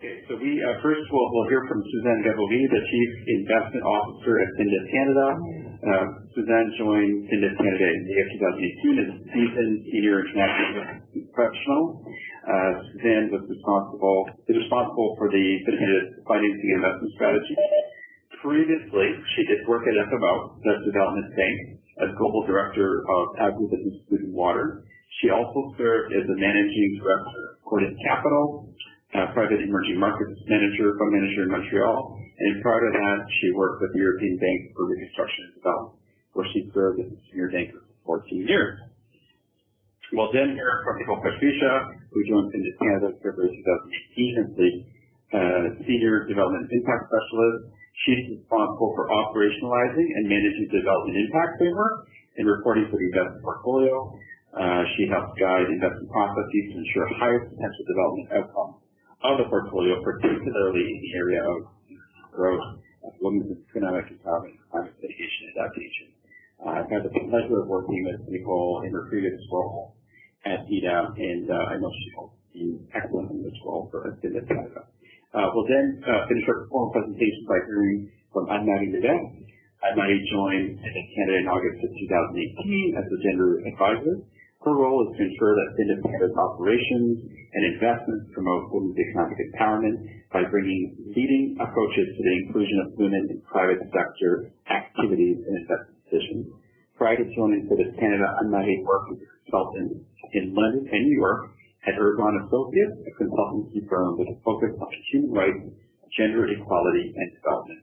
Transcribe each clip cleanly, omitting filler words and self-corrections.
Okay, so we first we'll hear from Suzanne Gaboury, the Chief Investment Officer at FinDev Canada. Suzanne joined FinDev Canada in May of 2018 as a seasoned senior international professional. Suzanne is responsible for the FinDev Canada's financing and investment strategy. Previously, she did work at FMO, the Development Bank, as Global Director of Agribusiness, Food and Water. She also served as the Managing Director of Cordis Capital, Private Emerging Markets Fund Manager in Montreal, and prior to that, she worked with the European Bank for Reconstruction and Development, where she served as a senior banker for 14 years. We'll then hear from Nicole Pasricha, who joined FinDev Canada in February 2018 as the Senior Development Impact Specialist. She's responsible for operationalizing and managing the development impact framework and reporting for the investment portfolio. She helps guide investment processes to ensure highest potential development outcomes of the portfolio, particularly in the area of growth, women's economic empowerment, climate mitigation, and adaptation. I've had the pleasure of working with Nicole in her previous role at FIDA, and I know she'll be excellent in this role for FinDev Canada. We'll then finish our formal presentation by hearing from Anne-Marie Lévesque. Anne-Marie joined FinDev Canada in August of 2018 as the Gender Advisor. Her role is to ensure that FinDev Canada's operations and investments promote women's economic empowerment by bringing leading approaches to the inclusion of women in private sector activities and investment decisions. Prior to joining FinDev Canada, Anne-Marie worked as a consultant in London and New York at Ergon Associates, a consultancy firm with a focus on human rights, gender equality, and development.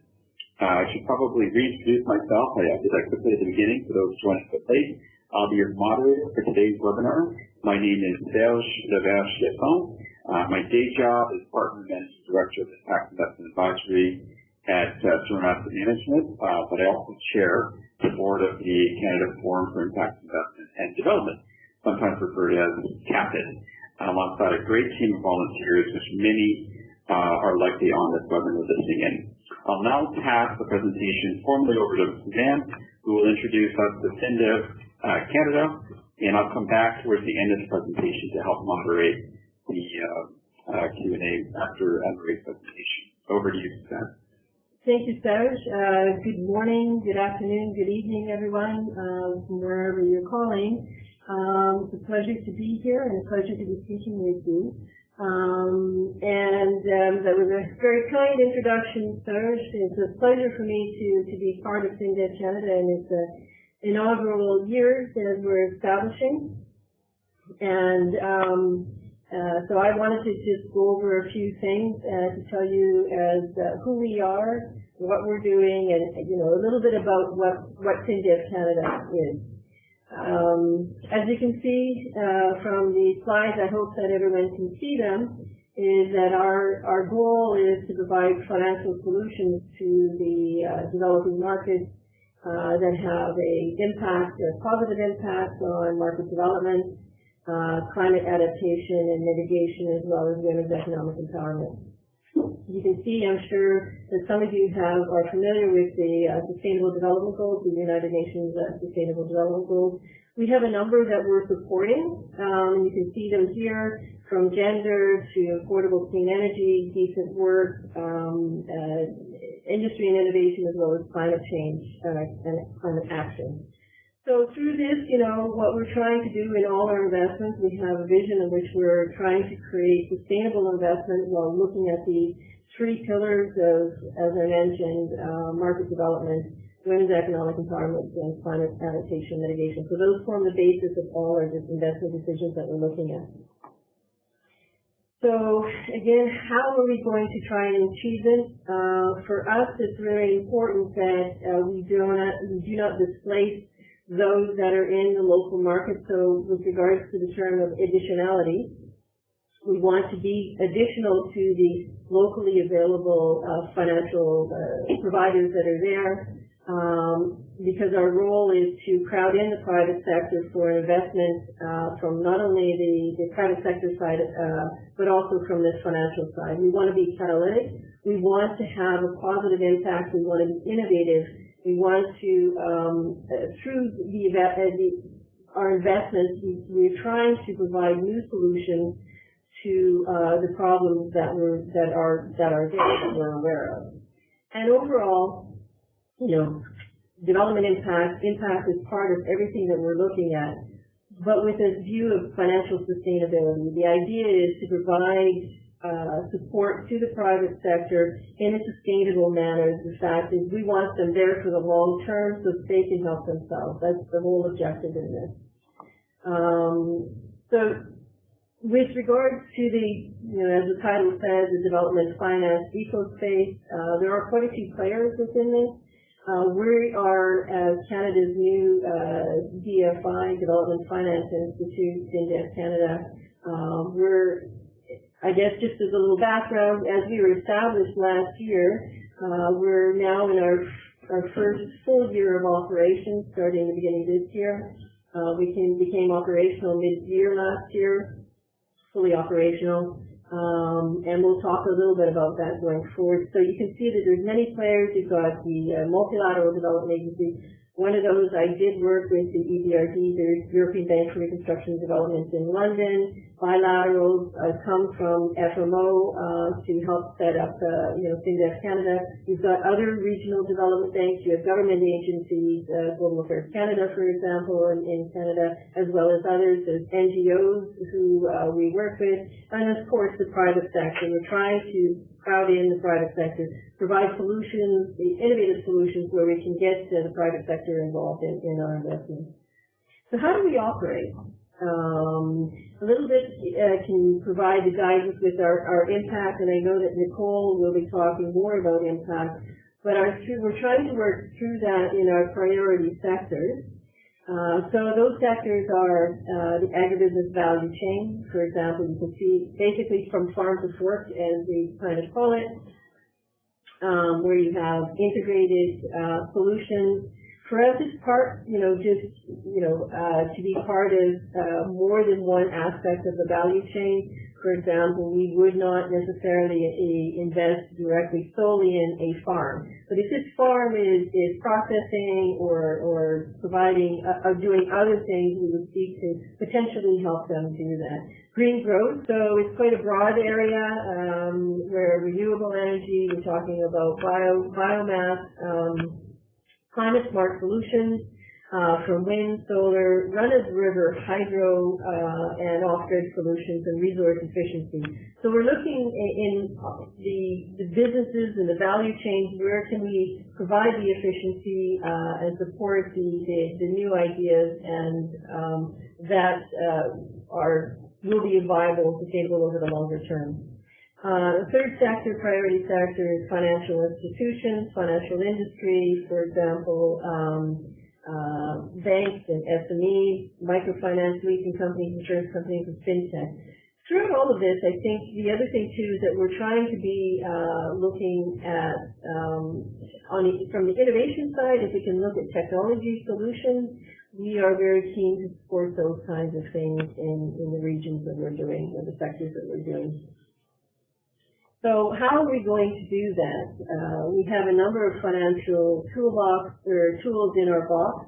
I should probably reintroduce myself. I did that quickly at the beginning for those joining us late. I'll be your moderator for today's webinar. My name is Serge, LeVert-Chiasson. My day job is Partner Managing Director of the Tax Investment Advisory at Serge Asset Management, but I also chair the board of the Canada Forum for Impact Investment and Development, sometimes referred to as CAFIID, alongside a great team of volunteers, which many are likely on this webinar listening in. I'll now pass the presentation formally over to Suzanne, who will introduce us to FinDev Canada, and I'll come back towards the end of the presentation to help moderate the Q&A after Anne-Marie's presentation. Over to you, Suzanne. Thank you, Serge. Good morning, good afternoon, good evening, everyone, from wherever you're calling. It's a pleasure to be here and a pleasure to be speaking with you. That was a very kind introduction, Serge. It's a pleasure for me to be part of FinDev Canada, and it's an inaugural year that we're establishing. And so I wanted to just go over a few things to tell you as who we are, what we're doing, and a little bit about what FinDev Canada is. As you can see from the slides, I hope that everyone can see them, is that our goal is to provide financial solutions to the developing markets that have a positive impact on market development, climate adaptation and mitigation, as well as women's economic empowerment. You can see, I'm sure that some of you are familiar with the Sustainable Development Goals, the United Nations Sustainable Development Goals. We have a number that we're supporting. You can see them here, from gender to affordable clean energy, decent work, industry and innovation, as well as climate change and climate action. So through this, what we're trying to do in all our investments, we have a vision in which we're trying to create sustainable investment while looking at the three pillars of, as I mentioned, market development, women's economic empowerment, and climate adaptation mitigation. So those form the basis of all our investment decisions that we're looking at. So again, how are we going to try and achieve this? For us, it's very important that we do not displace those that are in the local market. So with regards to the term of additionality, we want to be additional to the locally available financial providers that are there, because our role is to crowd in the private sector for investment from not only the private sector side, but also from the financial side. We want to be catalytic. We want to have a positive impact. We want to be innovative. We want to, through our investments, we're trying to provide new solutions to the problems that are there that we're aware of. And overall, development impact is part of everything that we're looking at, but with a view of financial sustainability. The idea is to provide support to the private sector in a sustainable manner. The fact is we want them there for the long term so they can help themselves. That's the whole objective in this. So with regards to the, as the title says, the development finance ecospace, there are quite a few players within this. We are, as Canada's new DFI, Development Finance Institute, FinDev Canada, we're, I guess just as a little background, as we were established last year, we're now in our first full year of operations, starting the beginning of this year. We became operational mid-year last year, fully operational, and we'll talk a little bit about that going forward. So you can see that there's many players. You've got the Multilateral Development Agency. One of those, I did work with the EBRD, the European Bank for Reconstruction and Development in London. Bilaterals come from FMO to help set up, FinDev Canada. You've got other regional development banks. You have government agencies, Global Affairs Canada, for example, in Canada, as well as others. There's NGOs who we work with, and of course the private sector. We're trying to crowd in the private sector, provide solutions, the innovative solutions where we can get the private sector involved in our investments. So how do we operate? A little bit can provide the guidance with our impact, and I know that Nicole will be talking more about impact, but we're trying to work through that in our priority sectors. So those sectors are the agribusiness value chain. For example, you can see basically from farm to fork, as we kind of call it, where you have integrated solutions. For us, it's part, to be part of more than one aspect of the value chain. For example, we would not necessarily invest directly solely in a farm. But if this farm is processing or providing or doing other things, we would seek to potentially help them do that. Green growth, so it's quite a broad area where renewable energy, we're talking about biomass, climate smart solutions, from wind, solar, run-of-the-river hydro, and off-grid solutions and resource efficiency. So we're looking in the businesses and the value chains, where can we provide the efficiency and support the new ideas and that will be viable and sustainable over the longer term. The third sector, priority sector, is financial institutions, financial industry, for example, banks and SMEs, microfinance, leasing companies, insurance companies, and fintech. Throughout all of this, I think the other thing too is that we're trying to be looking at, from the innovation side, if we can look at technology solutions, we are very keen to support those kinds of things in the regions that we're doing, or the sectors that we're doing. So how are we going to do that? We have a number of financial tools in our box.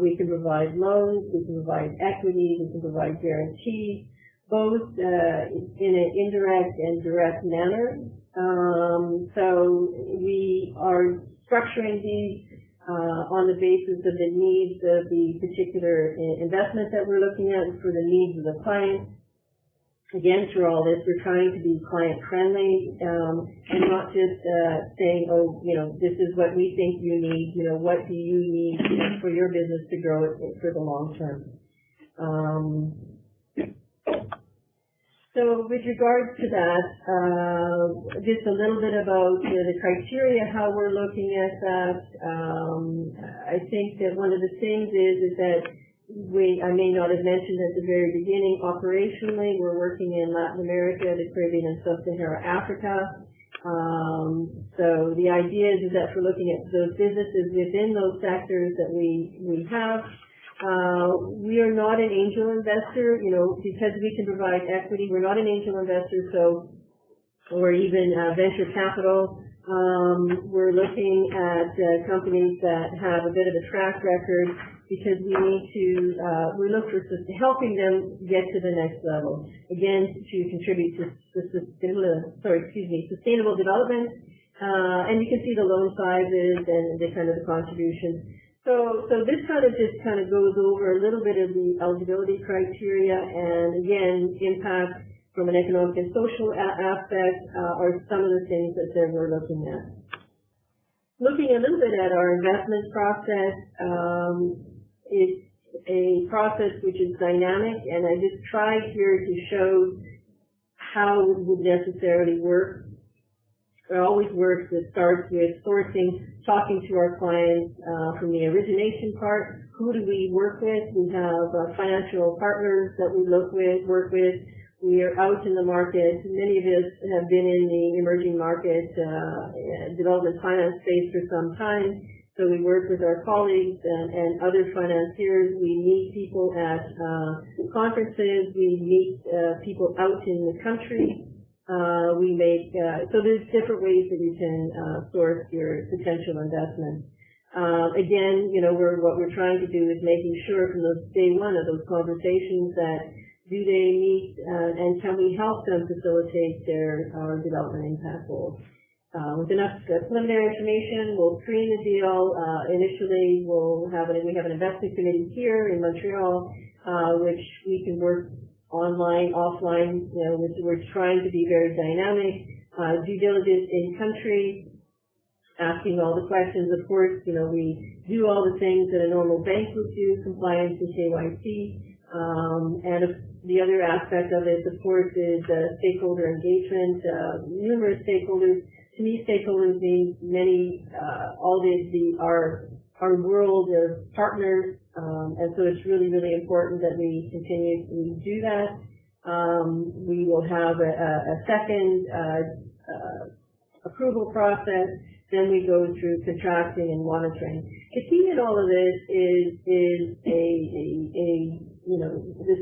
We can provide loans, we can provide equity, we can provide guarantees, both in an indirect and direct manner. So we are structuring these on the basis of the needs of the particular investment that we're looking at for the needs of the client. Again, through all this, we're trying to be client-friendly and not just saying, this is what we think you need, what do you need for your business to grow it for the long term. So with regards to that, just a little bit about the criteria, how we're looking at that. I think that one of the things is that I may not have mentioned at the very beginning, operationally, we're working in Latin America, the Caribbean, and Sub-Saharan Africa. So the idea is that we're looking at those businesses within those sectors that we have. We are not an angel investor, because we can provide equity. We're not an angel investor, or even venture capital. We're looking at companies that have a bit of a track record because we need to, we look for helping them get to the next level. Again, to contribute to sustainable development. And you can see the loan sizes and the kind of the contributions. So this kind of goes over a little bit of the eligibility criteria, and again, impact from an economic and social aspect are some of the things that we're looking at. Looking a little bit at our investment process, it's a process which is dynamic, and I just tried here to show how it would necessarily work. It always works. It starts with sourcing, talking to our clients from the origination part. Who do we work with? We have financial partners that we work with. We are out in the market. Many of us have been in the emerging market development finance space for some time. So we work with our colleagues and other financiers. We meet people at conferences. We meet people out in the country. So there's different ways that you can source your potential investment. Again, what we're trying to do is making sure from those day one of those conversations that do they meet and can we help them facilitate their development impact goals. With enough preliminary information, we'll screen the deal. Initially, we have an investment committee here in Montreal, which we can work online, offline. We're trying to be very dynamic. Due diligence in country, asking all the questions. Of course, we do all the things that a normal bank would do, compliance and KYC. And the other aspect of it, of course, is stakeholder engagement. Numerous stakeholders. To me, stakeholders means our world of partners, and so it's really, really important that we continue to do that. We will have a second approval process. Then we go through contracting and monitoring. The key in all of this is the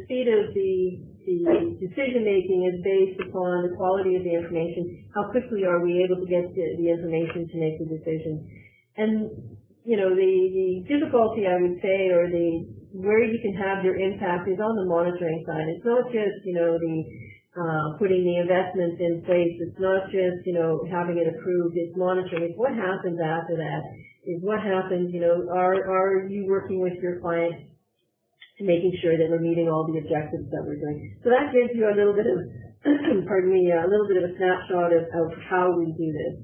speed of the decision making is based upon the quality of the information. How quickly are we able to get the information to make the decision? And the difficulty, I would say, or where you can have your impact is on the monitoring side. It's not just putting the investments in place. It's not just having it approved. It's monitoring. It's what happens after that. Is what happens. Are you working with your client, making sure that we're meeting all the objectives that we're doing. So that gives you a little bit of, a little bit of a snapshot of how we do this.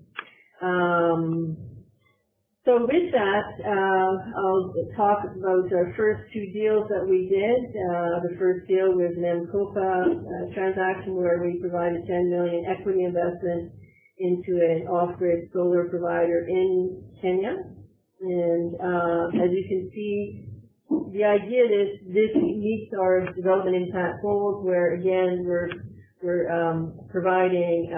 So with that, I'll talk about our first two deals that we did. The first deal was an MCOPA transaction where we provided $10 million equity investment into an off-grid solar provider in Kenya. And as you can see, the idea is this meets our development impact goals, where again we're providing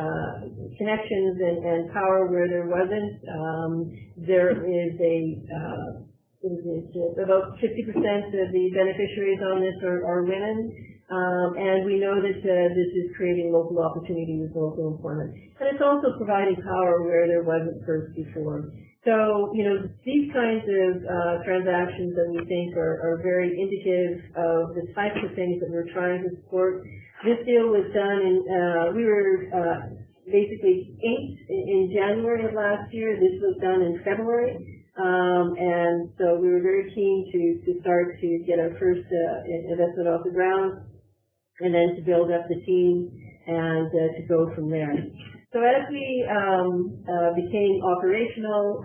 connections and power where there wasn't. There is about 50% of the beneficiaries on this are women, and we know that this is creating local opportunity with local employment, and it's also providing power where there wasn't first before. So, these kinds of transactions that we think are very indicative of the types of things that we're trying to support. This deal was done we were basically inked in January of last year. This was done in February. And so we were very keen to start to get our first investment off the ground, and then to build up the team and to go from there. So as we became operational,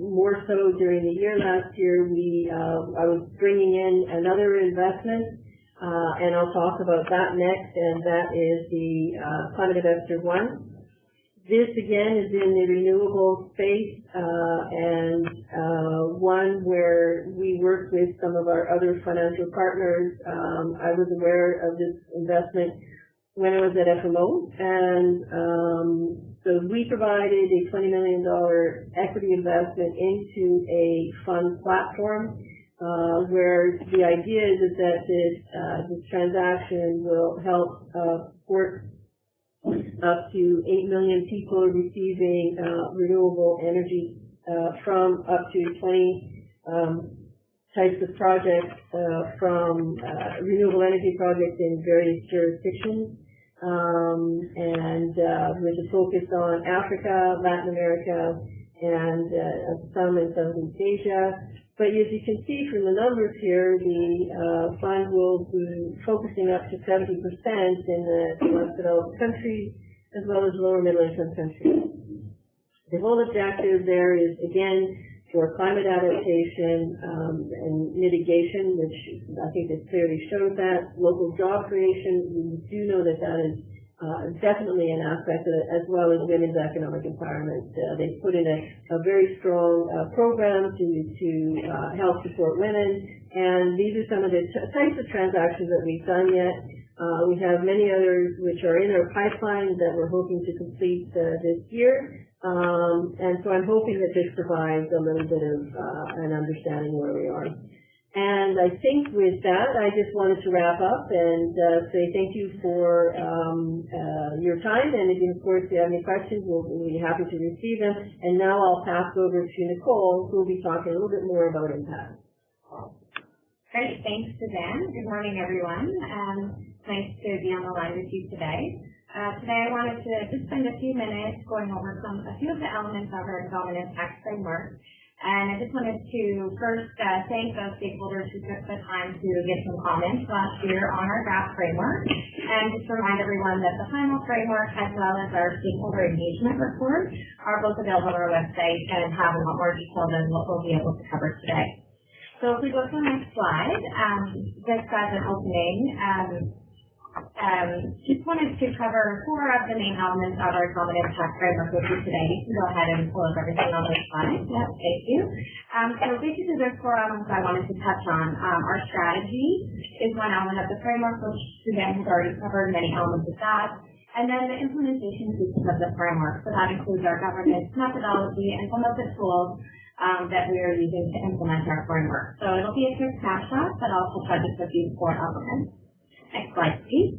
more so during the year last year, I was bringing in another investment, and I'll talk about that next, and that is the Climate Investor 1. This again is in the renewable space, and one where we worked with some of our other financial partners. I was aware of this investment when I was at FMO, and so we provided a $20 million equity investment into a fund platform, where the idea is that this transaction will help support up to 8 million people receiving renewable energy from up to 20 types of projects from renewable energy projects in various jurisdictions, and with a focus on Africa, Latin America, and some in Southeast Asia. But as you can see from the numbers here, the fund will be focusing up to 70% in the less developed countries as well as lower middle income countries. The whole objective there is, again, for climate adaptation and mitigation, which I think it clearly shows that. Local job creation, we do know that that is definitely an aspect of it, as well as women's economic empowerment. They put in a very strong program to help support women, and these are some of the types of transactions that we've done yet. We have many others which are in our pipeline that we're hoping to complete this year. And so I'm hoping that this provides a little bit of an understanding where we are. And I think with that, I just wanted to wrap up and say thank you for your time. And if you, of course, you have any questions, we'll be happy to receive them. And now I'll pass over to Nicole, who will be talking a little bit more about impact. Great. Thanks, Suzanne. Good morning, everyone. Nice to be on the line with you today. Today I wanted to just spend a few minutes going over a few of the elements of our dominant tax framework. And I just wanted to first thank those stakeholders who took the time to give some comments last year on our draft framework, and just remind everyone that the final framework as well as our stakeholder engagement report are both available on our website and have a lot more detail than what we'll be able to cover today. So if we go to the next slide, just as an opening, just wanted to cover 4 of the main elements of our dominant tax framework with you today. You can go ahead and pull up everything on this slide. Yep, thank you. So basically there's 4 elements I wanted to touch on. Our strategy is one element of the framework, which Suzanne has already covered many elements of that. And then the implementation pieces of the framework. So that includes our governance methodology and some of the tools that we are using to implement our framework. So it'll be a quick snapshot, but also touch a few 4 elements. Next slide, please.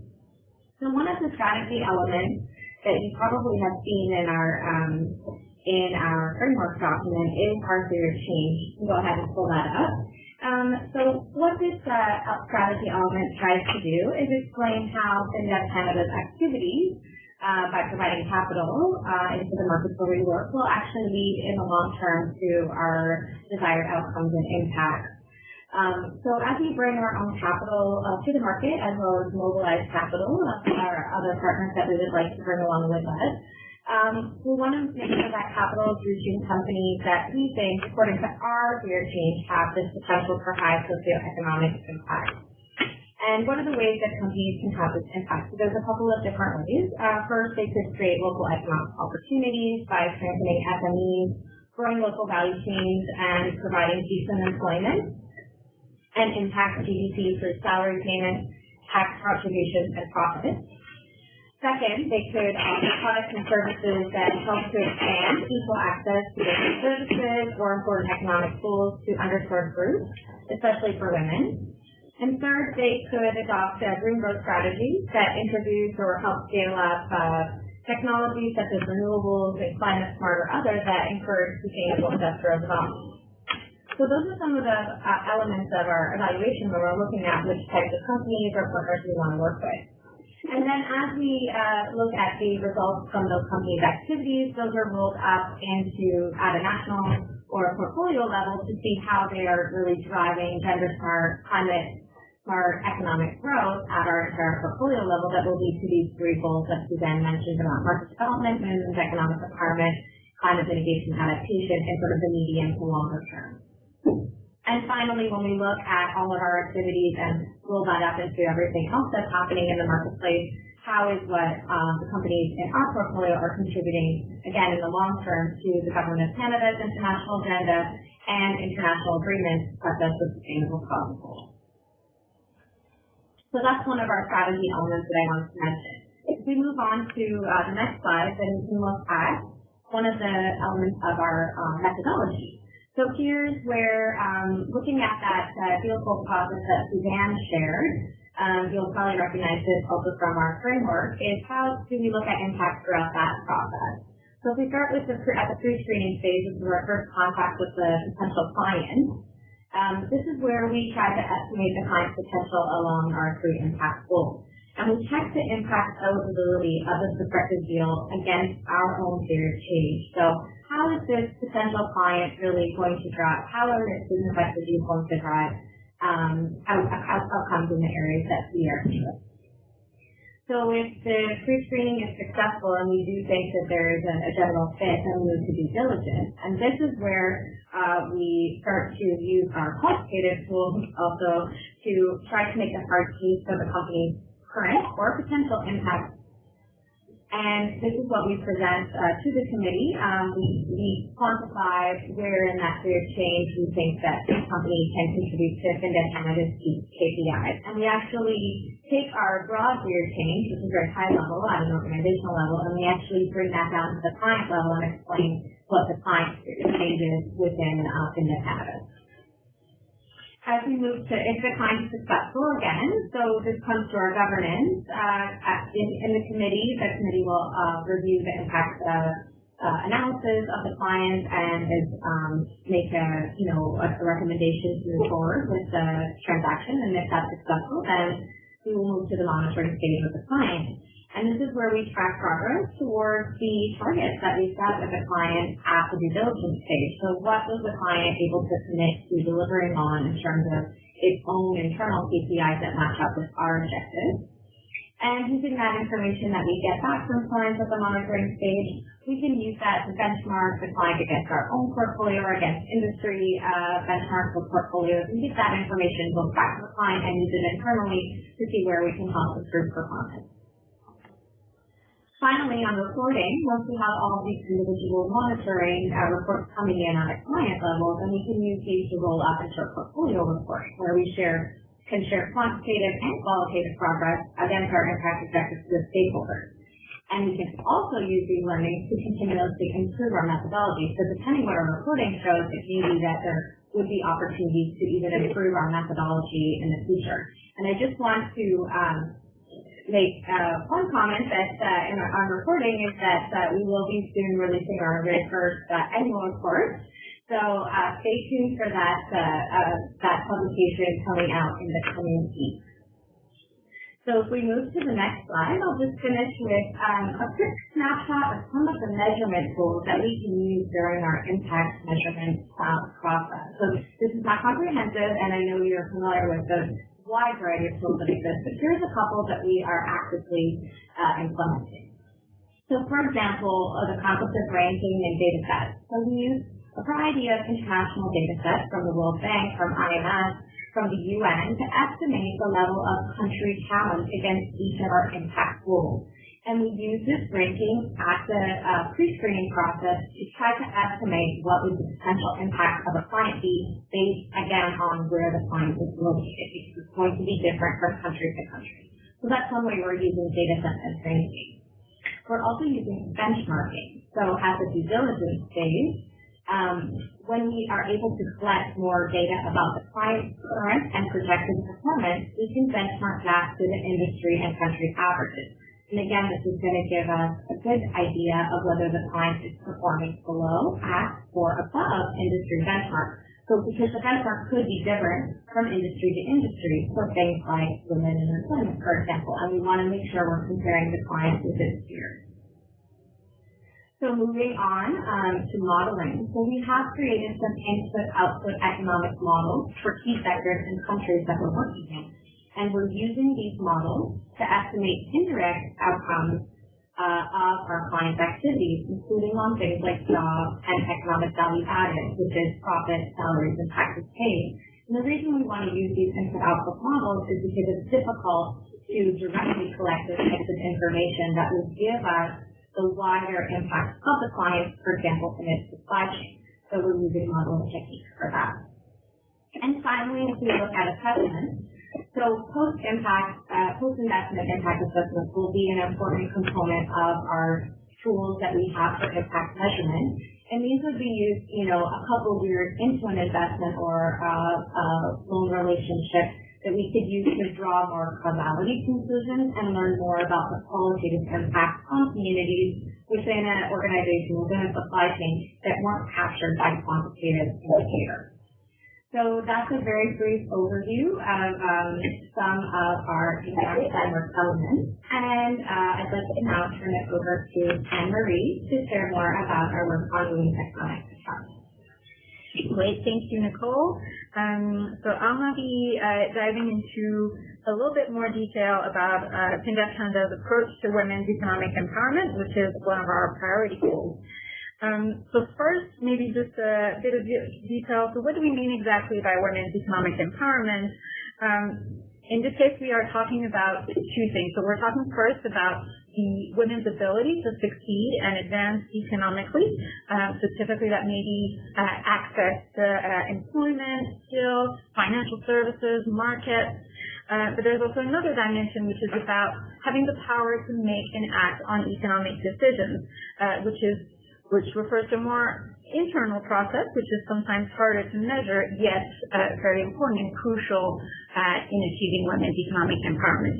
So one of the strategy elements that you probably have seen in our framework document is our theory of change. You can go ahead and pull that up. So what this strategy element tries to do is explain how FinDev Canada's activities by providing capital into the markets where we work will actually lead in the long term to our desired outcomes and impacts. So as we bring our own capital to the market, as well as mobilize capital of our other partners that we would like to bring along with us, we want to make sure that capital is reaching companies that we think, according to our theory of change, have this potential for high socioeconomic impact. And one of the ways that companies can have this impact, so there's a couple of different ways. First, they could create local economic opportunities by strengthening SMEs, growing local value chains, and providing decent employment, and impact GDP through salary payments, tax contributions, and profits. Second, they could offer products and services that help to expand equal access to basic services or important economic tools to underserved groups, especially for women. And third, they could adopt green growth strategies that introduce or help scale up technologies such as renewables and climate smart or others that encourage sustainable industrial development. So those are some of the elements of our evaluation where we're looking at which types of companies or partners we want to work with. And then as we look at the results from those companies' activities, those are rolled up into at a national or a portfolio level to see how they are really driving gender smart, climate smart economic growth at our entire portfolio level that will lead to these 3 goals that Suzanne mentioned about market development, women's economic empowerment, climate mitigation adaptation, and sort of the medium to longer term. And finally, when we look at all of our activities and roll that up into everything else that's happening in the marketplace, how is what the companies in our portfolio are contributing, again, in the long term to the Government of Canada's international agenda and international agreements such as the Sustainable Development Goals. So that's one of our strategy elements that I wanted to mention. If we move on to the next slide, then we can look at one of the elements of our methodology. So here's where, looking at that deal flow process that Suzanne shared, you'll probably recognize this also from our framework, is how do we look at impact throughout that process. So if we start with at the pre-screening phase, this is our first contact with the potential client, This is where we try to estimate the client's potential along our 3 impact goals. And we check the impact eligibility of the prospective deal against our own theory of change. So how is this potential client really going to drive, how are its business activities going to drive outcomes in the areas that we are interested in? So if the pre-screening is successful and we do think that there is a general fit, then we move to due diligence. And this is where we start to use our quantitative tools also to try to make a hard case for the company's current or potential impact. And this is what we present to the committee. We quantify where in that theory of change we think that the company can contribute to FinDev Canada's KPIs. And we actually take our broad theory of change, which is very high level at an organizational level, and we actually bring that down to the client level and explain what the client change is within FinDev Canada. As we move to, if the client is successful again, so this comes to our governance. In the committee will review the impact analysis of the client and make a recommendation to move forward with the transaction. And if that's successful, then we will move to the monitoring stage with the client. And this is where we track progress towards the targets that we set with the client at the due diligence stage. So what was the client able to commit to delivering on in terms of its own internal KPIs that match up with our objectives? And using that information that we get back from clients at the monitoring stage, we can use that to benchmark the client against our own portfolio or against industry benchmarks or portfolios, and get that information both back to the client and use it internally to see where we can help improve performance. Finally, on reporting, once we have all of these individual monitoring reports coming in at a client level, then we can use these to roll up into a portfolio report where we can share quantitative and qualitative progress against our impact objectives with stakeholders. And we can also use these learnings to continuously improve our methodology. So depending what our reporting shows, it may be that there would be opportunities to even improve our methodology in the future. And I just want to make one comment that on reporting is that we will be soon releasing our very first annual report. So stay tuned for that publication coming out in the coming weeks. So if we move to the next slide, I'll just finish with a quick snapshot of some of the measurement tools that we can use during our impact measurement process. So this is not comprehensive, and I know you're familiar with the wide variety of tools that exist, but here's a couple that we are actively implementing. So for example, the concept of ranking and data sets. So we use a variety of international data sets from the World Bank, from IMF, from the UN to estimate the level of country challenge against each of our impact goals. And we use this ranking at the pre-screening process to try to estimate what would the potential impact of a client be based, again, on where the client is located. It's going to be different from country to country. So that's one way we're using data sets as ranking. We're also using benchmarking. So at the due diligence stage, when we are able to collect more data about the client's current and projected performance, we can benchmark that to the industry and country averages. And again, this is going to give us a good idea of whether the client is performing below, at, or above industry benchmarks. So because the benchmark could be different from industry to industry for things like women in employment, for example, and we want to make sure we're comparing the client with its peers. So moving on to modeling. So we have created some input-output economic models for key sectors and countries that we're working in. And we're using these models to estimate indirect outcomes of our clients' activities, including on things like jobs and economic value added, which is profits, salaries, and taxes paid. And the reason we want to use these input-output models is because it's difficult to directly collect this type of information that will give us the wider impact of the client, for example, in its supply chain. So we're using modeling techniques for that. And finally, if we look at assessment, so post-investment impact assessments will be an important component of our tools that we have for impact measurement. And these would be used, a couple of years into an investment or a loan relationship that we could use to draw more causality conclusions and learn more about the qualitative impact on communities within an organization, within a supply chain that weren't captured by quantitative indicators. So that's a very brief overview of some of our economic framework elements. And I'd like to now turn it over to Anne-Marie to share more about our work on women's economic empowerment. Great, thank you, Nicole. So I'll now be diving into a little bit more detail about FinDev Canada's approach to women's economic empowerment, which is one of our priority goals. So first, maybe just a bit of detail. So what do we mean exactly by women's economic empowerment? In this case, we are talking about two things. So we're talking first about the women's ability to succeed and advance economically. So typically that may be access to employment, skills, financial services, markets. But there's also another dimension, which is about having the power to make and act on economic decisions, which refers to a more internal process, which is sometimes harder to measure, yet very important and crucial in achieving women's economic empowerment.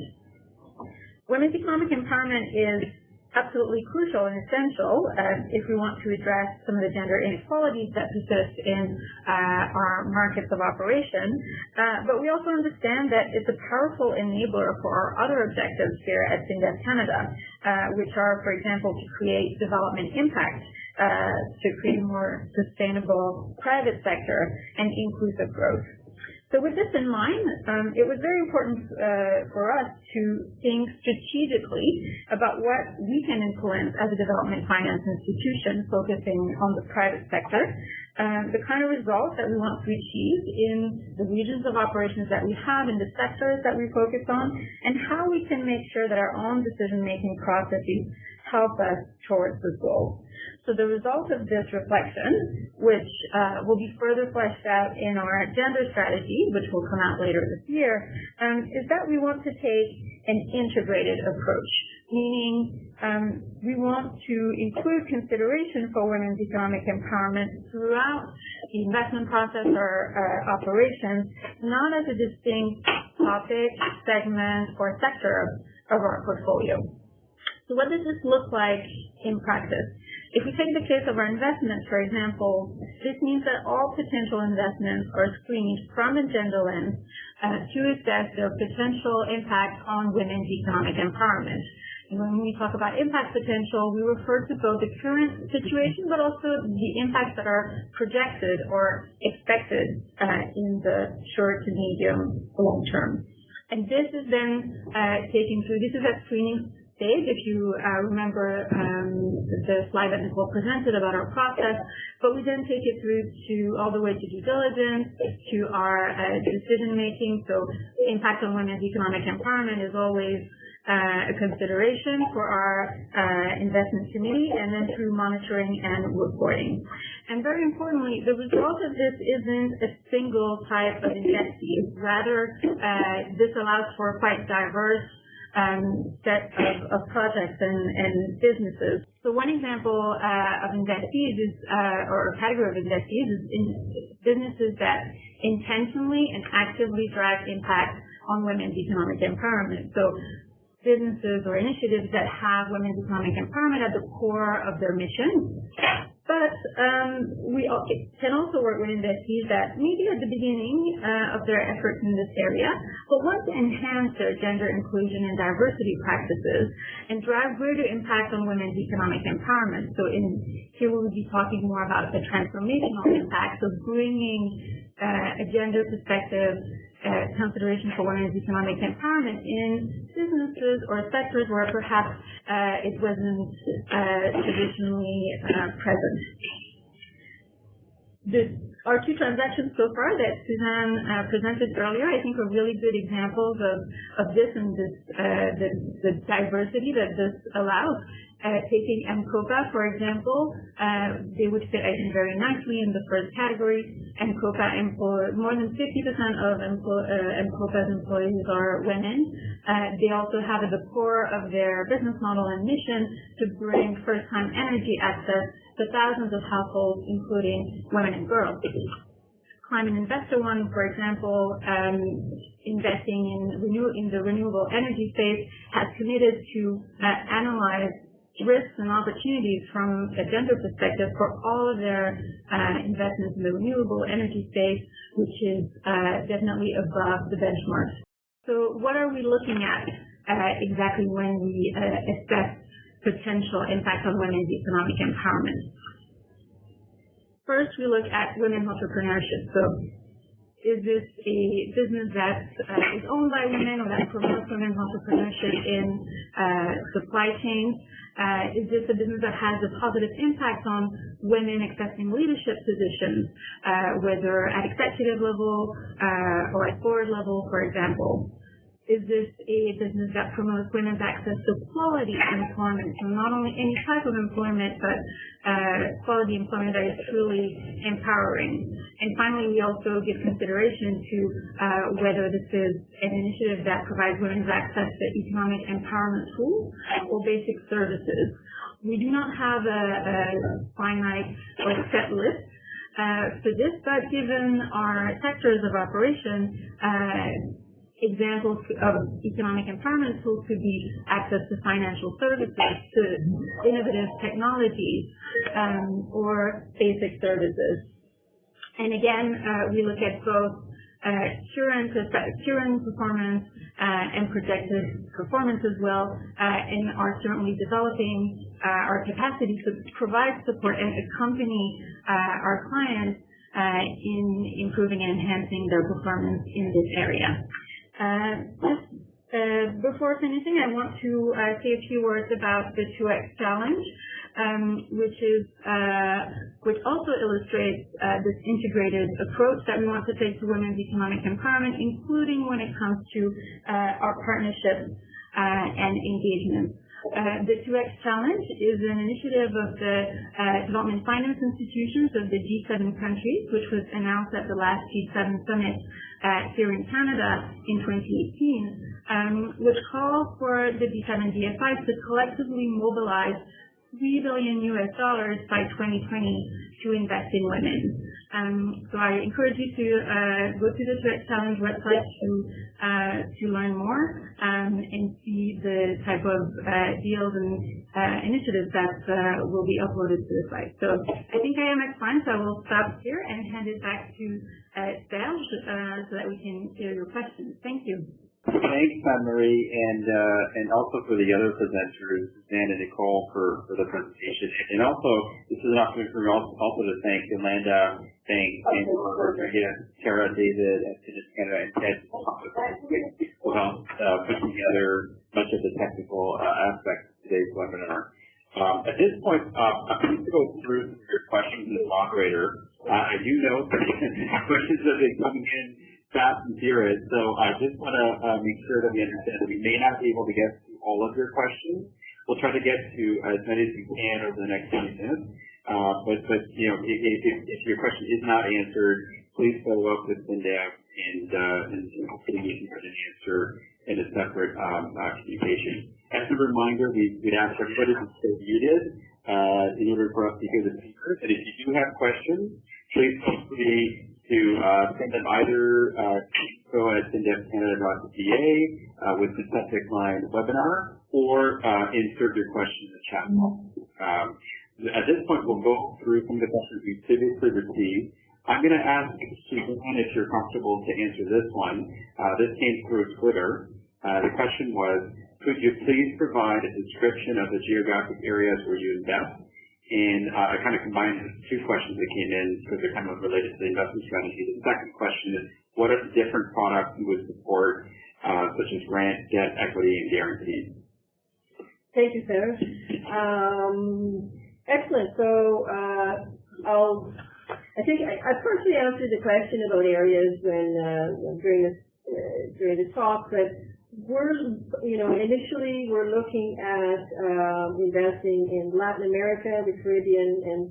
Women's economic empowerment is absolutely crucial and essential if we want to address some of the gender inequalities that persist in our markets of operation. But we also understand that it's a powerful enabler for our other objectives here at FinDev Canada, which are, for example, to create development impact, to create a more sustainable private sector and inclusive growth. So with this in mind, it was very important for us to think strategically about what we can influence as a development finance institution focusing on the private sector, the kind of results that we want to achieve in the regions of operations that we have, in the sectors that we focus on, and how we can make sure that our own decision-making processes help us towards this goal. So the result of this reflection, which will be further fleshed out in our gender strategy, which will come out later this year, is that we want to take an integrated approach, meaning we want to include consideration for women's economic empowerment throughout the investment process or operations, not as a distinct topic, segment, or sector of our portfolio. So what does this look like in practice? If we take the case of our investments, for example, this means that all potential investments are screened from a gender lens to assess their potential impact on women's economic empowerment. And when we talk about impact potential, we refer to both the current situation, but also the impacts that are projected or expected in the short to medium long term. And this is then this is a screening stage, if you remember the slide that Nicole presented about our process, but we then take it through to all the way to due diligence, to our decision making. So impact on women's economic empowerment is always a consideration for our investment committee, and then through monitoring and reporting. And very importantly, the result of this isn't a single type of investee. Rather, this allows for a quite diverse set of projects and businesses. So one example of investees is, or category of investees is in businesses that intentionally and actively drive impact on women's economic empowerment. So businesses or initiatives that have women's economic empowerment at the core of their mission. But we can also work with investees that maybe at the beginning of their efforts in this area, but want to enhance their gender inclusion and diversity practices and drive greater impact on women's economic empowerment. So here we will be talking more about the transformational impact of bringing a gender perspective consideration for women's economic empowerment in businesses or sectors where perhaps it wasn't traditionally present. Our two transactions so far that Suzanne presented earlier, I think, are really good examples of this and the diversity that this allows. Taking MCOPA, for example, they would fit, I think, very nicely in the first category. MCOPA more than 50% of MCOPA's employees are women. They also have at the core of their business model and mission to bring first-time energy access to thousands of households, including women and girls. Climate Investor One, for example, investing in the renewable energy space, has committed to analyze risks and opportunities from a gender perspective for all of their investments in the renewable energy space, which is definitely above the benchmark. So what are we looking at exactly when we assess potential impact on women's economic empowerment? First, we look at women's entrepreneurship. So is this a business that is owned by women or that promotes women's entrepreneurship in supply chains? Is this a business that has a positive impact on women accessing leadership positions, whether at executive level or at board level, for example? Is this a business that promotes women's access to quality employment? So not only any type of employment, but quality employment that is truly empowering. And finally, we also give consideration to whether this is an initiative that provides women's access to economic empowerment tools or basic services. We do not have a finite or set list for this, but given our sectors of operation, examples of economic empowerment tools could be access to financial services, to innovative technologies, or basic services. And again, we look at both current performance and projected performance as well, and are certainly developing our capacity to provide support and accompany our clients in improving and enhancing their performance in this area. Before finishing, I want to say a few words about the 2X challenge, which also illustrates this integrated approach that we want to take to women's economic empowerment, including when it comes to our partnerships and engagements. The 2X Challenge is an initiative of the development finance institutions of the G7 countries, which was announced at the last G7 summit here in Canada in 2018, which calls for the G7 DFIs to collectively mobilize $3 billion by 2020 to invest in women. So I encourage you to go to the 2X Challenge website to learn more and see the type of deals and initiatives that will be uploaded to the site. So I think I am at time, so I will stop here and hand it back to Serge so that we can hear your questions. Thank you. Thanks, Anne-Marie, and also for the other presenters, Suzanne and Nicole, for the presentation. And also, this is an opportunity for me also to thank Yolanda, Tara, David, and FinDev Canada, and Ted for putting together much of the technical aspects of today's webinar. At this point, I'm going to go through your questions as moderator. I do know that questions have been coming in fast and furious, so I just want to make sure that we understand that we may not be able to get to all of your questions. We'll try to get to as many as we can over the next 20 minutes. But you know, if your question is not answered, please follow up with FinDev and hopefully we can get an answer in a separate communication. As a reminder, we'd ask everybody to stay muted in order for us to hear the speakers. And if you do have questions, please feel free to send them either info@findevcanada.ca with the subject line webinar, or insert your question in the chat box. At this point, we'll go through some of the questions we've previously received. I'm going to ask Suzanne if you're comfortable to answer this one. This came through Twitter. The question was, could you please provide a description of the geographic areas where you invest? And I kind of combined two questions that came in because they're kind of related to the investment strategy. The second question is, what are the different products you would support, such as grant, debt, equity, and guarantees? Thank you, Serge. Excellent. So I think I partially answered the question about areas during the talk, but initially we're looking at investing in Latin America, the Caribbean, and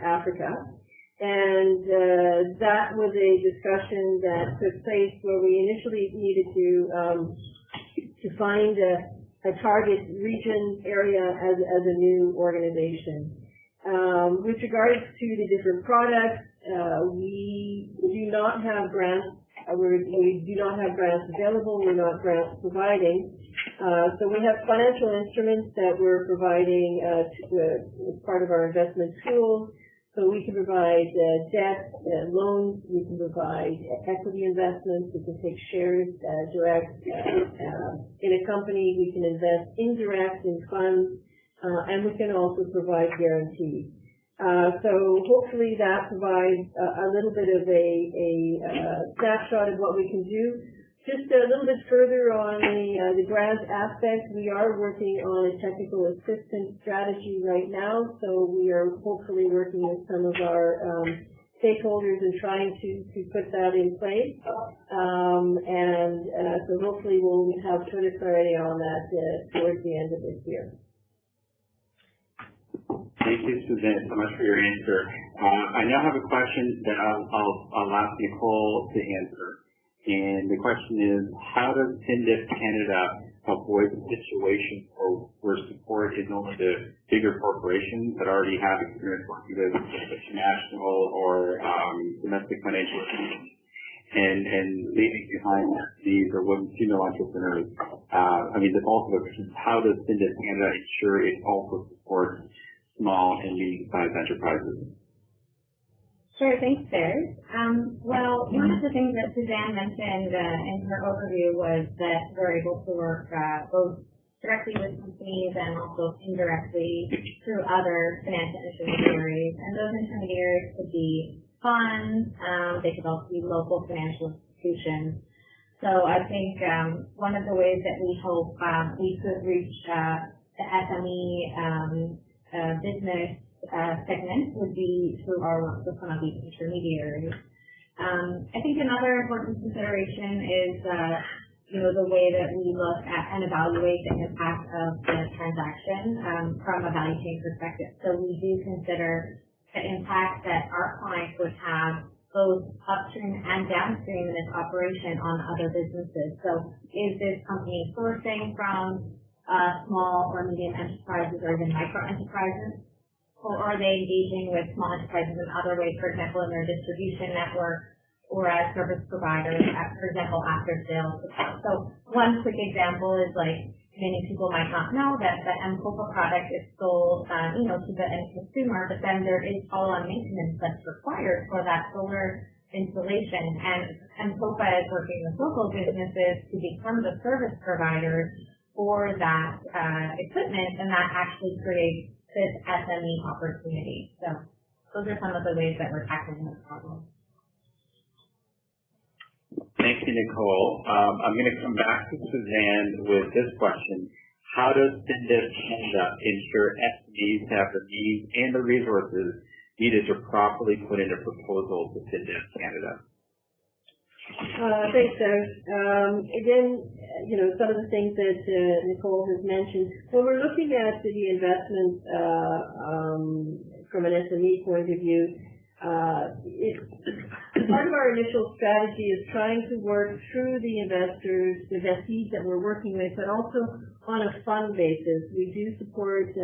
Africa. And that was a discussion that took place where we initially needed to find a target region area as a new organization. With regards to the different products, we do not have grants. We do not have grants available. We're not grants providing. So we have financial instruments that we're providing as part of our investment tools. So we can provide debt, loans, we can provide equity investments, we can take shares direct in a company, we can invest indirect in funds, and we can also provide guarantees. So hopefully that provides a little bit of a snapshot of what we can do. Just a little bit further on the grant aspect, we are working on a technical assistance strategy right now, so we are hopefully working with some of our stakeholders and trying to put that in place. So hopefully we'll have further clarity on that towards the end of this year. Thank you, Suzanne, so much for your answer. I now have a question that I'll ask Nicole to answer. And the question is, how does FinDev Canada avoid the situation where support is only the bigger corporations that already have experience working with international or domestic financial institutions and leaving behind these or female entrepreneurs? The also the question is, how does FinDev Canada ensure it also supports small and medium-sized enterprises? Sure, thanks, Serge. Well, one of the things that Suzanne mentioned in her overview was that we're able to work both directly with companies and also indirectly through other financial intermediaries. And those intermediaries could be funds, they could also be local financial institutions. So I think one of the ways that we hope we could reach the SME business segment would be through our work with some of these intermediaries. I think another important consideration is the way that we look at and evaluate the impact of the transaction from a value chain perspective. So we do consider the impact that our clients would have both upstream and downstream in its operation on other businesses. So is this company sourcing from small or medium enterprises or even micro enterprises? Or are they engaging with small enterprises in other ways, for example, in their distribution network or as service providers, for example, after sales support? So one quick example is many people might not know that the M-COPA product is sold, to the end consumer, but then there is follow-on maintenance that's required for that solar installation. And M-COPA is working with local businesses to become the service providers for that equipment, and that actually creates this SME opportunity. So those are some of the ways that we're tackling this problem. Thank you, Nicole. I'm going to come back to Suzanne with this question. How does FinDev Canada ensure SMEs have the means and the resources needed to properly put in a proposal to FinDev Canada? Thanks, Serge. Again, some of the things that Nicole has mentioned, when we're looking at the investment from an SME point of view, part of our initial strategy is trying to work through the investees that we're working with, but also on a fund basis. We do support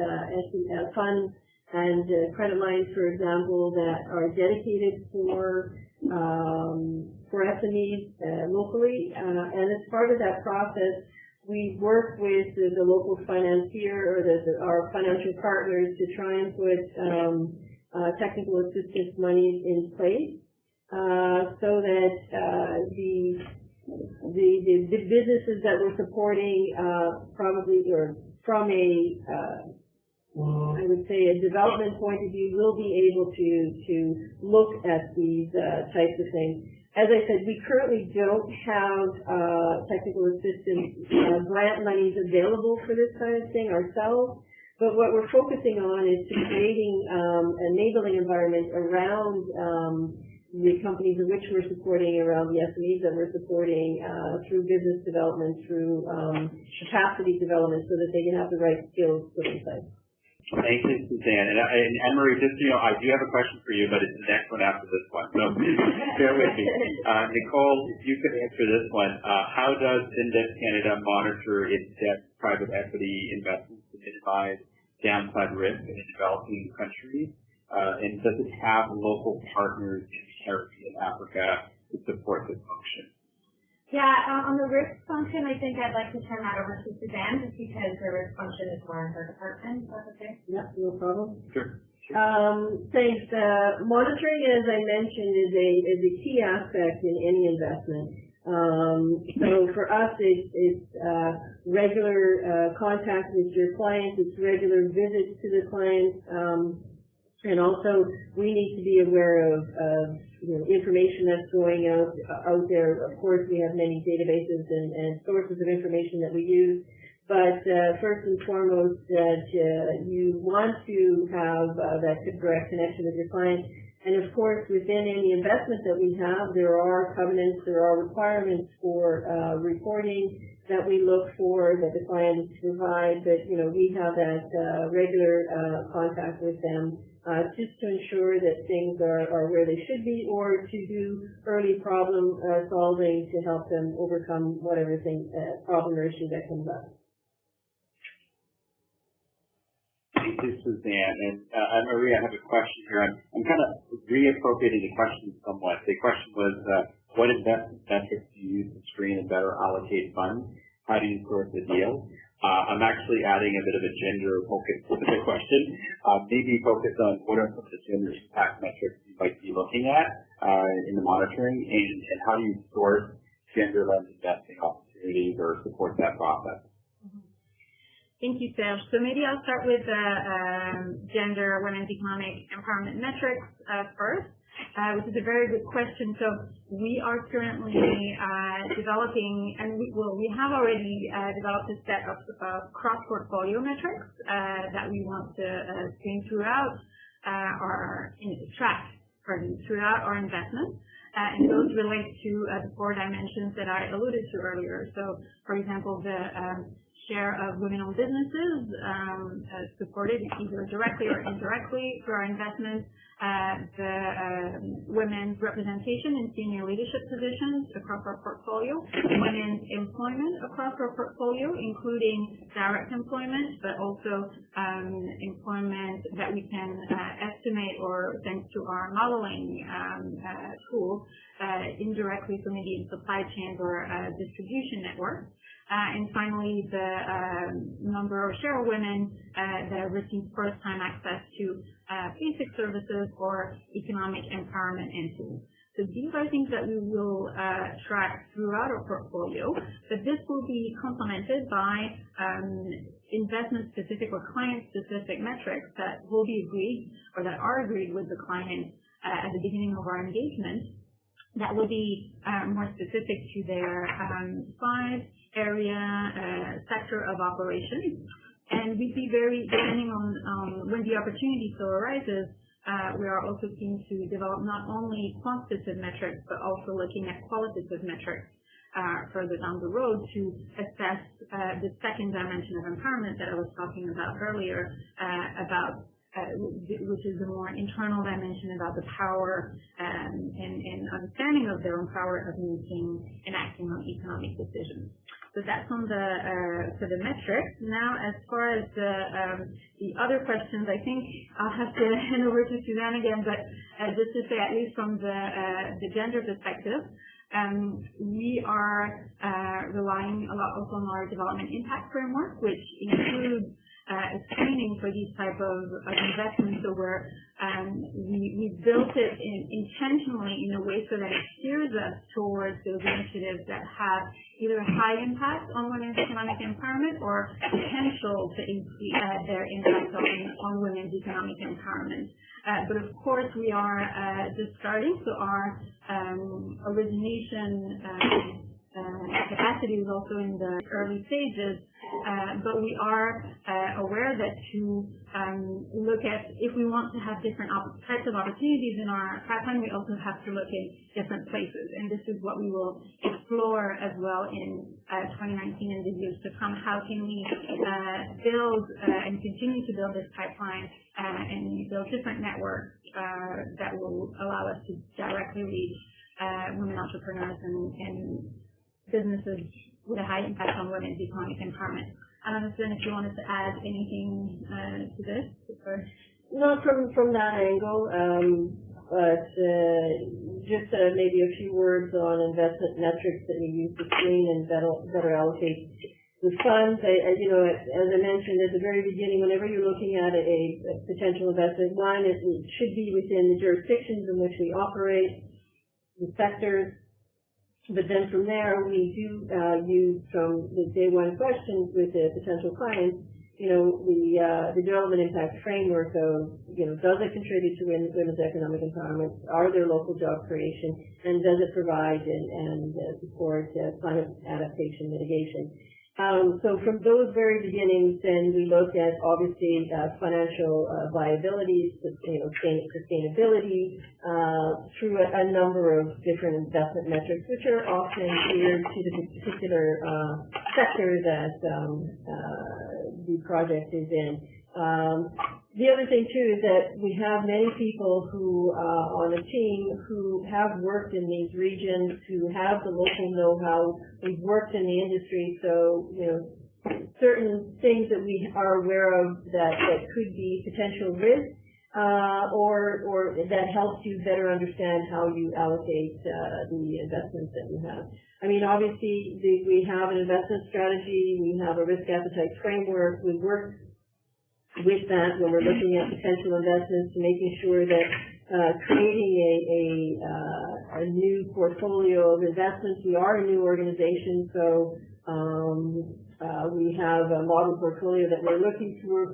funds and credit lines, for example, that are dedicated for SMEs locally, and as part of that process, we work with the local financier or our financial partners to try and put technical assistance money in place so that the businesses that we're supporting probably, or from I would say a development point of view, will be able to look at these types of things. As I said, we currently don't have technical assistance grant monies available for this kind of thing ourselves, but what we're focusing on is creating an enabling environment around the companies in which we're supporting, around the SMEs that we're supporting through business development, through capacity development, so that they can have the right skills put in place. Thank you, Suzanne. And Anne-Marie, just I do have a question for you, but it's the next one after this one. So bear with me. Nicole, if you could answer this one. How does FinDev Canada monitor its debt private equity investments to minimize downside risk in developing countries? And does it have local partners in the Caribbean and Africa to support this function? Yeah, on the risk function, I think I'd like to turn that over to Suzanne, just because the risk function is more in her department. Is that okay? Yeah, no problem. Sure. Thanks. Monitoring, as I mentioned, is a key aspect in any investment. So for us, it's regular contact with your clients, it's regular visits to the clients, and also we need to be aware of information that's going out there. Of course, we have many databases and sources of information that we use. But first and foremost, that you want to have that direct connection with your client. And of course, within any investment that we have, there are covenants, there are requirements for reporting that we look for, that the client is to provide. But we have that regular contact with them just to ensure that things are where they should be, or to do early problem solving to help them overcome whatever problem or issue that comes up. Thank you, Suzanne. And Maria, I have a question here. I'm kind of reappropriating the question somewhat. The question was, what investment metrics do you use to screen and better allocate funds? How do you source the deal? I'm actually adding a bit of a gender focus to the question. Maybe focus on what are some of the gender impact metrics you might be looking at in the monitoring, and how do you source gender-led investing opportunities or support that process? Thank you, Serge. So maybe I'll start with gender, women's economic empowerment metrics first, which is a very good question. So we are currently developing, and we have already developed a set of cross-portfolio metrics that we want to screen throughout throughout our investments. And those relate to the 4 dimensions that I alluded to earlier. So, for example, the share of women-owned businesses supported either directly or indirectly through our investments, the women's representation in senior leadership positions across our portfolio, women's employment across our portfolio, including direct employment, but also employment that we can estimate, or thanks to our modeling tools, indirectly, so maybe in supply chains or distribution networks. And finally, the number or share of women that have received first-time access to basic services or economic empowerment and tools. So these are things that we will track throughout our portfolio, but this will be complemented by investment-specific or client-specific metrics that will be agreed, or that are agreed with the client at the beginning of our engagement, that will be more specific to their size, area, sector of operations. And we'd be very, depending on when the opportunity still arises, we are also keen to develop not only quantitative metrics, but also looking at qualitative metrics further down the road to assess the second dimension of empowerment that I was talking about earlier, which is the more internal dimension about the power and understanding of their own power of making and acting on economic decisions. So that's on for the metrics. Now, as far as the other questions, I think I'll have to hand over to Suzanne again, but just to say, at least from the gender perspective, we are relying a lot also on our development impact framework, which includes screening for these type of investments. So we built it intentionally in a way so that it steers us towards those initiatives that have either a high impact on women's economic empowerment or potential to increase their impact on women's economic empowerment. But of course, we are just starting, so our origination capacity is also in the early stages, but we are aware that to look at, if we want to have different types of opportunities in our pipeline, we also have to look in different places, and this is what we will explore as well in 2019 and the years to come. How can we build and continue to build this pipeline and build different networks that will allow us to directly reach women entrepreneurs and businesses with a high impact on women's economic empowerment. I don't know, Suzanne, if you wanted to add anything to this? Not from that angle. but just maybe a few words on investment metrics that we use to screen and better allocate the funds. As I mentioned at the very beginning, whenever you're looking at a potential investment, one, it should be within the jurisdictions in which we operate, the sectors. But then from there, we do use from the day one questions with the potential clients, the development impact framework of, does it contribute to women's economic empowerment? Are there local job creation? And does it provide and support climate adaptation mitigation? So from those very beginnings, then we look at obviously financial viability, sustainability through a number of different investment metrics, which are often geared to the particular sector that the project is in. The other thing too is that we have many people who on a team who have worked in these regions, who have the local know-how, we've worked in the industry, so certain things that we are aware of that could be potential risk, or that helps you better understand how you allocate the investments that you have. I mean, obviously we have an investment strategy, we have a risk appetite framework, we work with that when we're looking at potential investments, making sure that creating a new portfolio of investments. We are a new organization, so we have a model portfolio that we're working towards,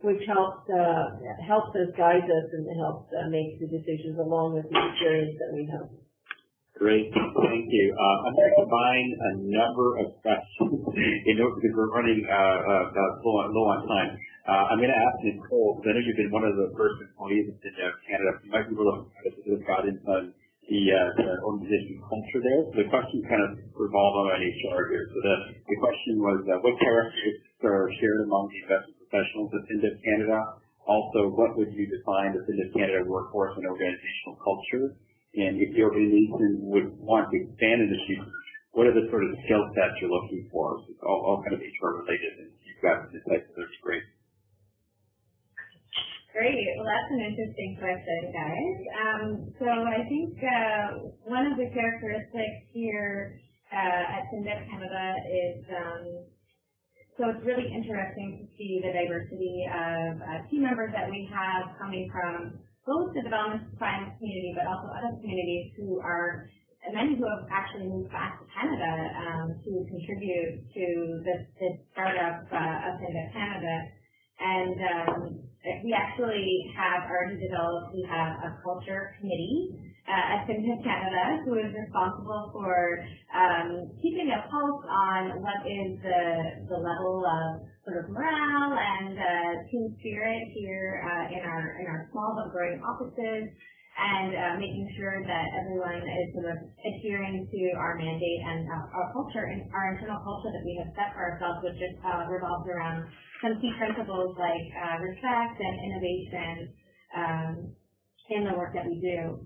which helps us, guides us, and helps make the decisions along with the experience that we have. Great, thank you. I'm going to combine a number of questions because we're running low on time. I'm going to ask Nicole, because I know you've been one of the first employees of FinDev Canada. You might be able to got into the organization culture there. So the question kind of revolved around HR here. So the question was, what characteristics are shared among the investment professionals at FinDev Canada? Also, what would you define the FinDev Canada workforce and organizational culture? And if the organization would want to expand in the future, what are the sort of skill sets you're looking for? So it's all kind of HR related, and you've got insights, so that's great. Great. Well, that's an interesting question, guys. So I think one of the characteristics here at FinDev Canada is, so it's really interesting to see the diversity of team members that we have coming from both the development finance community, but also other communities who are, many who have actually moved back to Canada to contribute to the startup of FinDev Canada. And we actually have already developed, we have a culture committee at FinDev Canada who is responsible for keeping a pulse on what is the level of sort of morale and team spirit here in our small but growing offices, and making sure that everyone is sort of adhering to our mandate and our culture and our internal culture that we have set for ourselves, which just revolves around some key principles like respect and innovation in the work that we do.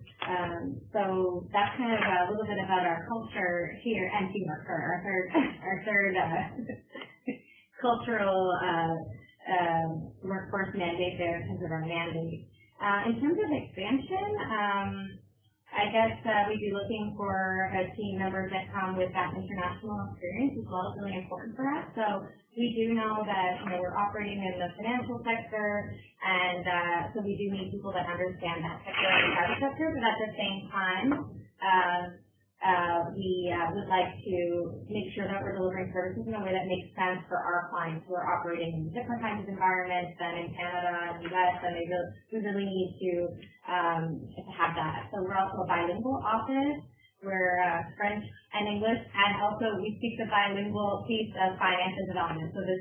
So that's kind of a little bit about our culture here, and teamwork for our third cultural workforce mandate there in terms of our mandate. In terms of expansion, I guess we'd be looking for team members that come with that international experience as well. It's really important for us. So we do know that we're operating in the financial sector, and so we do need people that understand that sector and the private sector. But at the same time, we would like to make sure that we're delivering services in a way that makes sense for our clients who are operating in different kinds of environments than in Canada and the U.S., and we really need to have that. So we're also a bilingual office. We're French and English, and also we speak the bilingual piece of finance and development. So this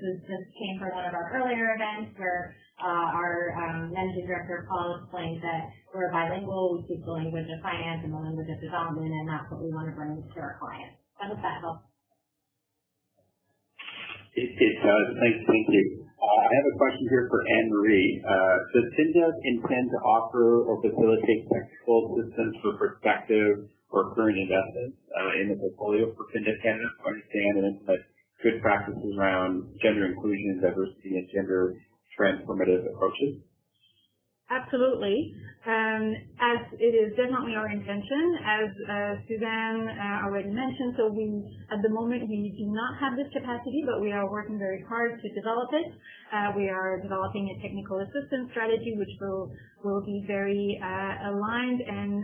came from one of our earlier events where our managing director, Paul, explained that we're bilingual. We speak the language of finance and the language of development, and that's what we want to bring to our clients. I hope that helps. It does. Thank you. I have a question here for Anne-Marie. Does FinDev intend to offer or facilitate technical assistance for prospective or current investments in the portfolio for FinDev Canada to understand and implement good practices around gender inclusion, diversity, and gender transformative approaches? Absolutely. As it is definitely our intention, as Suzanne already mentioned, so at the moment, we do not have this capacity, but we are working very hard to develop it. We are developing a technical assistance strategy, which will be very aligned and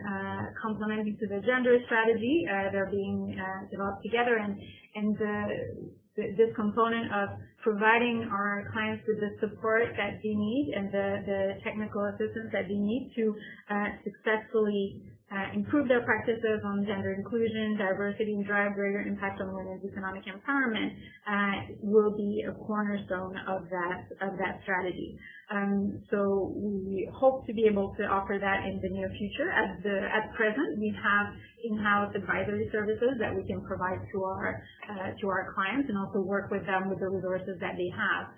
complementing to the gender strategy. They're being developed together, and this component of providing our clients with the support that they need and the technical assistance that they need to successfully improve their practices on gender inclusion, diversity, and drive greater impact on women's economic empowerment will be a cornerstone of that strategy. So we hope to be able to offer that in the near future. At present, we have in-house advisory services that we can provide to our clients, and also work with them with the resources that they have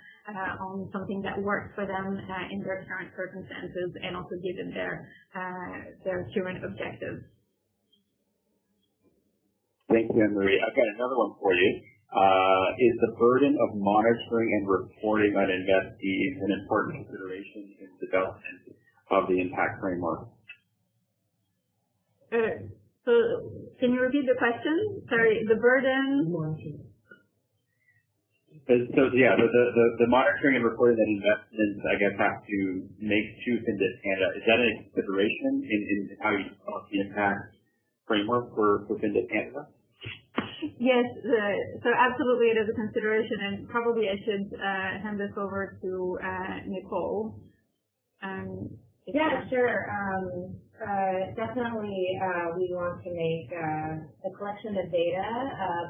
on something that works for them in their current circumstances, and also given their current objectives. Thank you, Anne-Marie. I've got another one for you. Is the burden of monitoring and reporting on investees an important consideration in the development of the impact framework? So can you repeat the question? Sorry, the burden? So yeah, the monitoring and reporting that investments, I guess, have to make to FinDev Canada, is that a consideration in how you develop the impact framework for FinDev Canada? Yes, so absolutely it is a consideration, and probably I should hand this over to Nicole. Yeah, sure. Definitely, we want to make the collection of data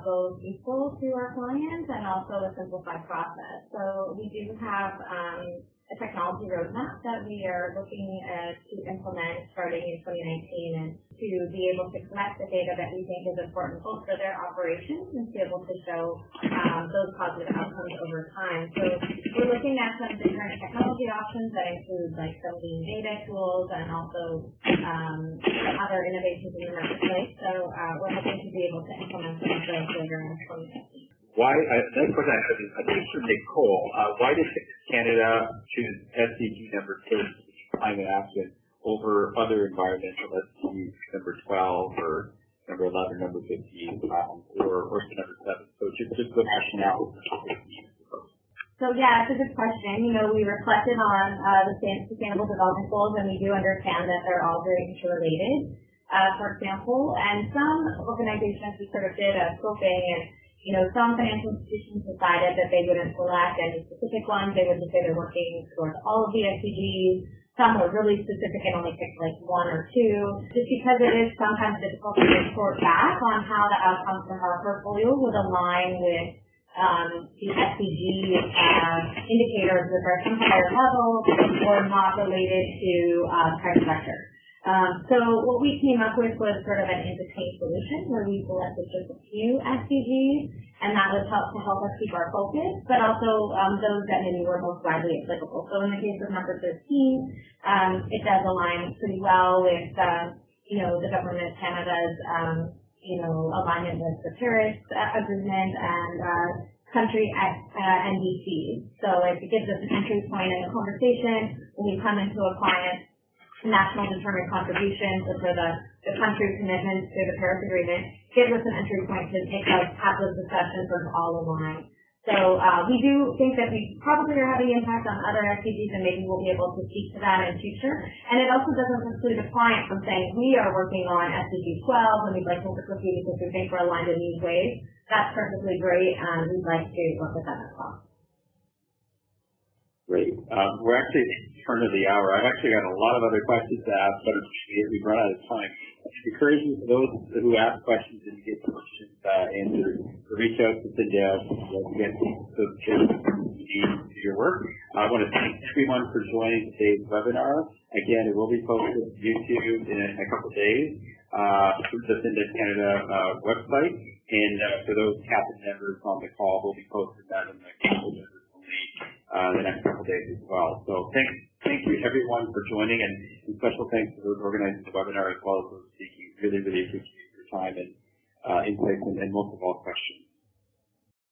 both equal to our clients and also a simplified process. So we do have a technology roadmap that we are looking to implement starting in 2019, and to be able to collect the data that we think is important both for their operations and to be able to show those positive outcomes over time. So we're looking at some different technology options that include like some lean data tools and also other innovations in the marketplace. So we're hoping to be able to implement some of those later in 2019. Another question I have is, I think for Nicole, why did Canada choose SDG number 6, climate action, over other environmental SDGs, number 12 or number 11, number 15, or number 7? So just the rationale. So yeah, it's a good question. You know, we reflected on the Sustainable Development Goals, and we do understand that they're all very interrelated, for example. And some organizations, we sort of did a scoping, and you know, some financial institutions decided that they wouldn't select any specific ones. They would just say they're working towards all of the SDGs. Some were really specific and only picked like one or two, just because it is sometimes difficult to report back on how the outcomes from our portfolio would align with the SDG indicators, which are some higher level or not related to private sector. So what we came up with was sort of an in-between solution where we selected just a few SDGs, and that would help us keep our focus, but also those that maybe were most widely applicable. So in the case of number 13, it does align pretty well with you know, the government of Canada's alignment with the Paris Agreement and country NDCs. So it gives us an entry point in the conversation when we come into a client national determined contributions, which are the country commitments to the Paris Agreement, gives us an entry point to take us, have those discussions sort of all align. So we do think that we probably are having impact on other SDGs, and maybe we'll be able to speak to that in future. And it also doesn't preclude a client from saying, we are working on SDG 12, and we'd like to work with you because we think we're aligned in these ways. That's perfectly great, and we'd like to work with them as well. Great. We're actually at the turn of the hour. I've actually got a lot of other questions to ask, but we've run out of time. Encouraging for those who ask questions and get questions answered, to reach out to FinDev to get to your work. I want to thank everyone for joining today's webinar. Again, it will be posted to YouTube in a couple of days through the FinDev Canada website. And for those CAFIID members on the call, we'll be posting that in the CAFIID members the next couple of days as well. So thank you everyone for joining, and special thanks to those organizing the webinar as well as those speaking. Really, really appreciate your time and insights and most of all questions.